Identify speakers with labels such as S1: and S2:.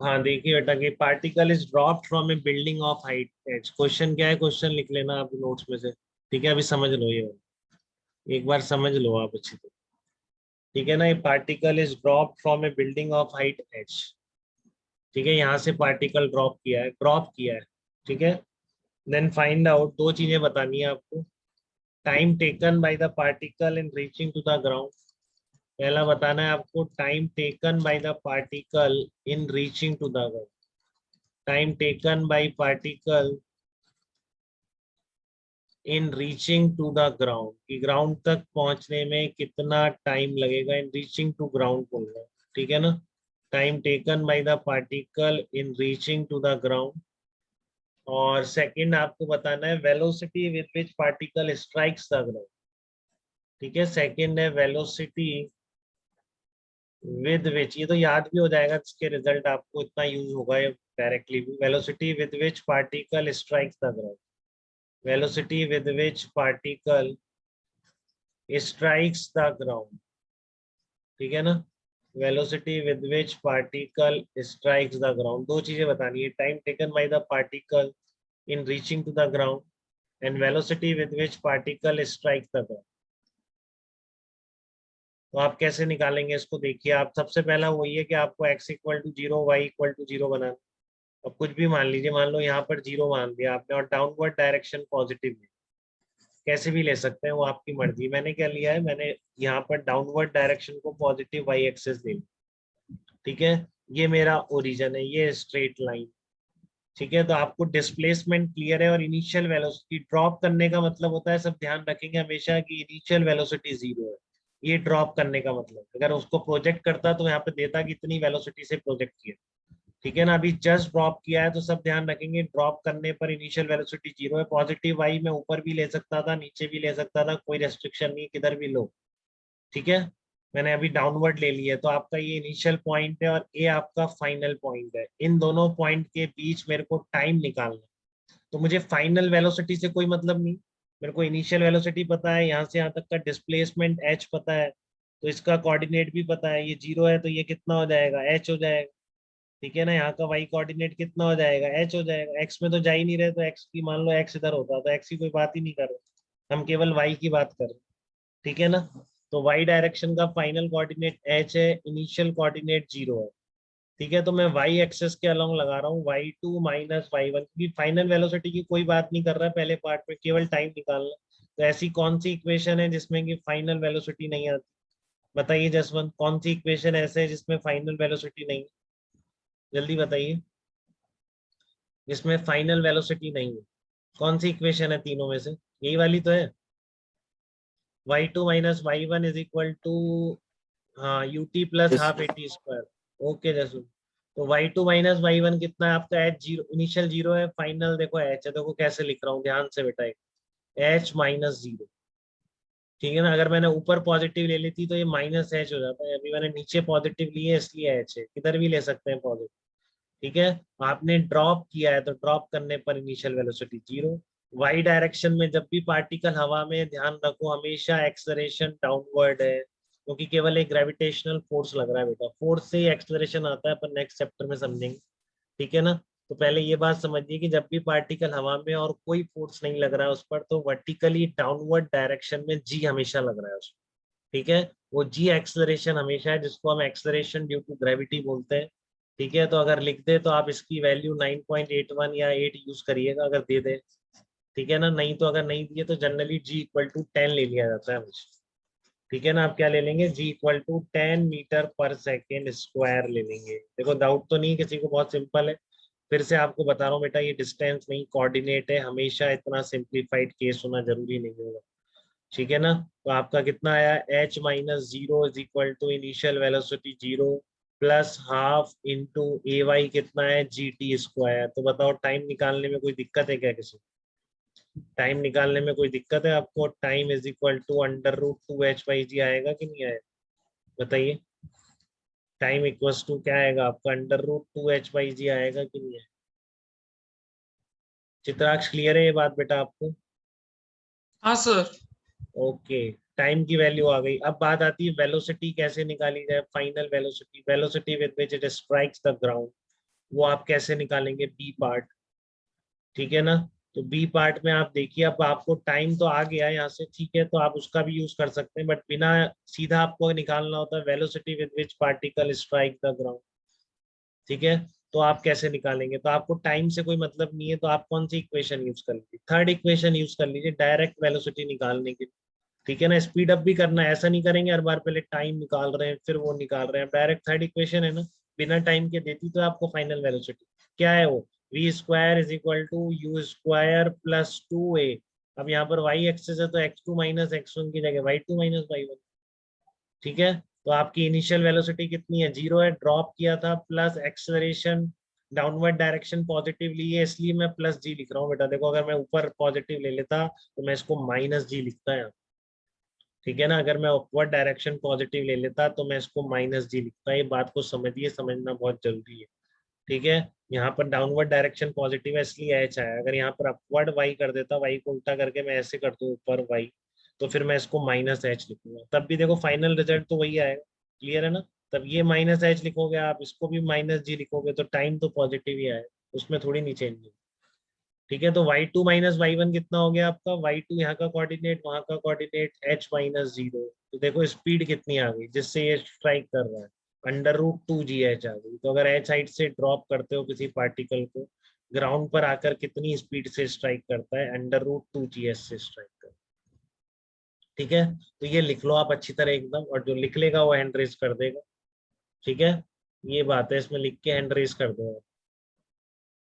S1: हाँ देखिए बेटा कि particle is dropped from A building of height H. Question क्या है, क्वेश्चन लिख लेना आप नोट्स में से। ठीक है, अभी समझ लो ये, एक बार समझ लो आप अच्छी तरह। ठीक है ना, ये particle is dropped from A building of height H. ठीक है, यहाँ से पार्टिकल ड्रॉप किया है। ठीक है, देन फाइंड आउट, दो चीजें बतानी है आपको। Time taken by the particle in reaching to the ground. पहला बताना है आपको time taken by the particle in reaching to the ground. Time taken by particle in reaching to the ground, कि ग्राउंड तक पहुंचने में कितना टाइम लगेगा। इन रीचिंग टू ग्राउंड बोल रहा है, ठीक है ना। Time taken by the particle in reaching to the ground. और सेकंड आपको बताना है velocity with which particle strikes the ground. ठीक है, सेकंड है वेलोसिटी विद विच, ये तो याद भी हो जाएगा, इसके रिजल्ट आपको इतना यूज होगा डायरेक्टली भी। Velocity with which particle strikes the ground, velocity with which particle strikes the ground. ठीक है ना, velocity with which particle strikes the ground, दो चीजें बतानी है। Time taken by the particle in reaching to the ground and velocity with which particle strikes the ground. तो आप कैसे निकालेंगे इसको, देखिए आप। सबसे पहला वही है कि आपको x equal to zero, y equal to zero बनाना। अब कुछ भी मान लीजिए, मान लो यहाँ पर जीरो मान दिया आपने और डाउनवर्ड डायरेक्शन पॉजिटिव है। कैसे भी ले सकते हैं, वो आपकी मर्जी। मैंने क्या लिया है, मैंने यहाँ पर डाउनवर्ड डायरेक्शन को पॉजिटिव वाई एक्सेस ले लिया। ठीक है, ये मेरा ओरिजिन है, ये स्ट्रेट लाइन। ठीक है, तो आपको डिस्प्लेसमेंट क्लियर है और इनिशियल वेलोसिटी ड्रॉप करने का मतलब होता है, सब ध्यान रखेंगे हमेशा कि इनिशियल वेलोसिटी जीरो है। ये ड्रॉप करने का मतलब, अगर उसको प्रोजेक्ट करता तो यहाँ पे देता कि इतनी वेलोसिटी से प्रोजेक्ट किया। ठीक है ना, अभी जस्ट ड्रॉप किया है तो सब ध्यान रखेंगे ड्रॉप करने पर इनिशियल वेलोसिटी जीरो है। पॉजिटिव वाई मैं ऊपर भी ले सकता था, नीचे भी ले सकता था, कोई रेस्ट्रिक्शन नहीं, किधर भी लो। ठीक है, मैंने अभी डाउनवर्ड ले लिया है, तो आपका ये इनिशियल पॉइंट है और ये आपका फाइनल पॉइंट है। इन दोनों पॉइंट के बीच मेरे को टाइम निकालना है। तो मुझे फाइनल वेलोसिटी से कोई मतलब नहीं, मेरे को इनिशियल वेलोसिटी पता है, यहाँ से यहाँ तक का डिस्प्लेसमेंट एच पता है, तो इसका कोऑर्डिनेट भी पता है। ये जीरो है तो ये कितना हो जाएगा, एच हो जाएगा। ठीक है ना, यहाँ का वाई कोऑर्डिनेट कितना हो जाएगा, एच हो जाएगा। एक्स में तो जा ही नहीं रहे, तो एक्स की मान लो एक्स इधर होता तो एक्स की कोई बात ही नहीं कर रहे, हम केवल वाई की बात कर रहे। ठीक है ना, तो वाई डायरेक्शन का फाइनल कोऑर्डिनेट एच है, इनिशियल कोऑर्डिनेट जीरो है। ठीक है, तो मैं वाई एक्सेस के अलोंग लगा रहा हूँ Y two minus Y one, क्योंकि फाइनल वेलोसिटी की कोई बात नहीं कर रहा है पहले पार्ट में, केवल टाइम निकालना। तो ऐसी कौन सी इक्वेशन है जिसमें कि फाइनल वेलोसिटी नहीं आती, बताइए जसवंत, कौन सी इक्वेशन ऐसे है जिसमें फाइनल वेलोसिटी नहीं है? जल्दी बताइए, जिसमें फाइनल वेलोसिटी नहीं है। कौन सी इक्वेशन है तीनों में से, यही वाली तो है। Y two minus Y one is equal to, हाँ, u t plus
S2: yes
S1: half a t square. Okay Jasu, तो y two minus Y one कितना है आपका, एच जीरो, इनिशियल जीरो है, फाइनल देखो एच है। देखो कैसे लिख रहा हूँ, ध्यान से बेटा, एच माइनस जीरो। ठीक है ना, अगर मैंने ऊपर पॉजिटिव ले ली थी तो ये माइनस एच हो जाता है, अभी मैंने नीचे पॉजिटिव ली है इसलिए एच है, किधर भी ले सकते हैं पॉजिटिव। ठीक है, आपने ड्रॉप किया है तो ड्रॉप करने पर initial velocity zero. Y direction में जब भी पार्टिकल हवा में, ध्यान रखो हमेशा एक्सलरेशन डाउनवर्ड है, क्योंकि केवल एक ग्रेविटेशनल फोर्स लग रहा है बेटा, फोर्स से ही एक्सलरेशन आता है, पर नेक्स्ट चैप्टर में समझेंगे। ठीक है ना, तो पहले ये बात समझिए कि जब भी पार्टिकल हवा में और कोई फोर्स नहीं लग रहा है उस पर, तो वर्टिकली डाउनवर्ड डायरेक्शन में जी हमेशा लग रहा है उसमें। ठीक है, वो जी एक्सलरेशन हमेशा है, जिसको हम एक्सलरेशन ड्यू टू ग्रेविटी बोलते हैं। ठीक है, तो अगर लिख दे तो आप इसकी वैल्यू 9.81 या 8 यूज करिएगा अगर दे दे। ठीक है ना, नहीं तो अगर नहीं दिए तो जनरली जी इक्वल टू 10 ले लिया जाता है मुझे। ठीक है ना, आप क्या ले लेंगे, जी इक्वल टू 10 मीटर पर सेकेंड स्क्वायर ले लेंगे। देखो डाउट तो नहीं किसी को, बहुत सिंपल है। फिर से आपको बता रहा हूँ बेटा, ये डिस्टेंस नहीं कोऑर्डिनेट है, हमेशा इतना सिंप्लीफाइड केस होना जरूरी नहीं होगा। ठीक है ना, तो आपका कितना आया, H minus zero is equal to initial velocity zero plus half into A Y कितना है, जी टी स्क्वायर। तो बताओ टाइम निकालने में कोई दिक्कत है क्या, किसी टाइम निकालने में कोई दिक्कत है आपको? Time is equal to under root two h by g आएगा कि नहीं आएगा, बताइए। टाइम इक्वल्स टू क्या आएगा आपका, under root two h by g आएगा कि नहीं आएगा? चित्राक्ष क्लियर है ये बात बेटा आपको?
S3: हाँ सर।
S1: ओके, टाइम की वैल्यू आ गई। अब बात आती है वेलोसिटी कैसे निकाली जाए, final velocity, velocity with which it strikes the ground. वो आप कैसे निकालेंगे बी पार्ट, ठीक है ना। तो बी पार्ट में आप देखिए, अब आपको टाइम तो आ गया यहाँ से, ठीक है, तो आप उसका भी यूज कर सकते हैं, बट बिना, सीधा आपको निकालना होता है velocity with which particle strike the ground, ठीक है। तो आप कैसे निकालेंगे, तो आपको टाइम से कोई मतलब नहीं है, तो आप कौन सी इक्वेशन यूज कर लीजिए, थर्ड इक्वेशन यूज कर लीजिए डायरेक्ट वेलोसिटी निकालने के लिए, ठीक है ना। स्पीड अप भी करना है, ऐसा नहीं करेंगे हर बार पहले टाइम निकाल रहे हैं फिर वो निकाल रहे हैं, डायरेक्ट थर्ड इक्वेशन है ना, बिना टाइम के देती तो आपको फाइनल वेलोसिटी क्या है वो, V square is equal to U square plus 2a। अब यहाँ पर वाई एक्सेस है तो x2 माइनस x1 की जगह y2 माइनस y1, ठीक है। तो आपकी इनिशियल वेलोसिटी कितनी है, 0 है, ड्रॉप किया था, plus acceleration downward direction positive ली है, इसलिए मैं प्लस जी लिख रहा हूँ बेटा। देखो अगर मैं ऊपर पॉजिटिव ले लेता तो मैं इसको माइनस जी लिखता है, ठीक है ना। अगर मैं अपवर्ड डायरेक्शन पॉजिटिव ले लेता तो मैं इसको माइनस जी लिखता, ये बात को समझिए, समझना बहुत जरूरी है, ठीक है। यहाँ पर डाउनवर्ड डायरेक्शन पॉजिटिव है इसलिए एच आया, अगर यहाँ पर अपवर्ड वाई कर देता, वाई को उल्टा करके मैं ऐसे कर दूं ऊपर वाई, तो फिर मैं इसको माइनस एच लिखूंगा, तब भी देखो फाइनल रिजल्ट तो वही आएगा, क्लियर है ना। तब ये माइनस एच लिखोगे आप, इसको भी माइनस जी लिखोगे, तो टाइम तो पॉजिटिव ही आएगा, उसमें थोड़ी नहीं चेंज होगी, ठीक है। तो y2 माइनस y1 कितना हो गया आपका, y2 यहाँ का कोऑर्डिनेट वहां का कोऑर्डिनेट h माइनस 0, तो देखो स्पीड कितनी आ गई जिससे ये स्ट्राइक कर रहा है, √2gh आ गई। तो अगर h हाइट से ड्रॉप करते हो किसी पार्टिकल को, ग्राउंड पर आकर कितनी स्पीड से स्ट्राइक करता है, √2gh से स्ट्राइक करता है, ठीक है। तो ये लिख लो आप अच्छी तरह एकदम, और जो लिख लेगा वो हैंड रेज कर देगा, ठीक है। ये बात है, इसमें लिख के हैंड रेज कर दो आप।